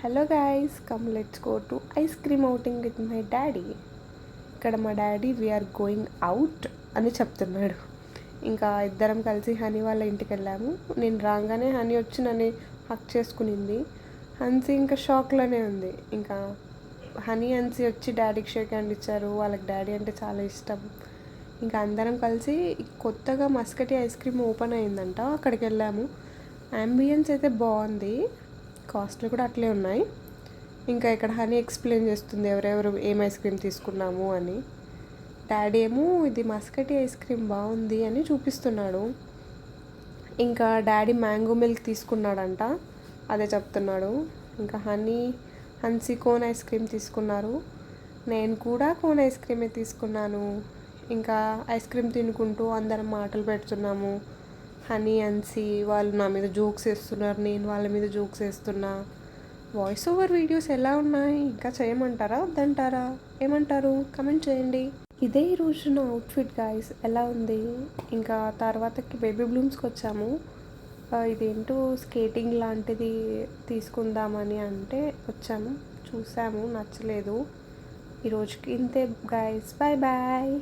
Hello guys, come let's go to ice cream outing with my daddy. ఇక్కడ మా daddy we are going out అని చెప్తున్నాడు. ఇంకా ఇద్దరం కలిసి హనీ వాళ్ళ ఇంటికి వెళ్ళాము. నేను రాగానే హనీ వచ్చి నన్ను హక్ చేసుకునింది. హన్సీ ఇంకా షాక్లోనే ఉంది. ఇంకా హనీ హన్సీ వచ్చి డాడీకి షేక్ హ్యాండ్ ఇచ్చారు. వాళ్ళకి డాడీ అంటే చాలా ఇష్టం. ఇంకా అందరం కలిసి కొత్తగా మస్కటి ఐస్ క్రీమ్ ఓపెన్ అయిందంట, అక్కడికి వెళ్ళాము. అంబియన్స్ అయితే బాగుంది, కాస్ట్లు కూడా అట్లే ఉన్నాయి. ఇంకా ఇక్కడ హనీ ఎక్స్ప్లెయిన్ చేస్తుంది ఎవరెవరు ఏం ఐస్ క్రీమ్ తీసుకున్నాము అని. డాడీ ఏమో ఇది మస్కటి ఐస్ క్రీమ్ బాగుంది అని చూపిస్తున్నాడు. ఇంకా డాడీ మ్యాంగో మిల్క్ తీసుకున్నాడంట, అదే చెప్తున్నాడు. ఇంకా హన్సీ కోన్ ఐస్ క్రీమ్ తీసుకున్నారు. నేను కూడా కోన్ ఐస్ క్రీమే తీసుకున్నాను. ఇంకా ఐస్ క్రీమ్ తినుకుంటూ అందరం మాటలు పెడుతున్నాము. హన్సీ వాళ్ళు నా మీద జోక్స్ వేస్తున్నారు, నేను వాళ్ళ మీద జోక్స్ వేస్తున్నా. వాయిస్ ఓవర్ వీడియోస్ ఎలా ఉన్నాయి, ఇంకా చేయమంటారా వద్దంటారా, ఏమంటారు కమెంట్ చేయండి. ఇదే ఈరోజు నా అవుట్ఫిట్ గాయస్, ఎలా ఉంది. ఇంకా తర్వాతకి బేబీ బ్లూమ్స్కి వచ్చాము. ఇదేంటో స్కేటింగ్ లాంటిది తీసుకుందామని అంటే వచ్చాము, చూసాము, నచ్చలేదు. ఈరోజుకి ఇంతే గాయస్, బాయ్ బాయ్.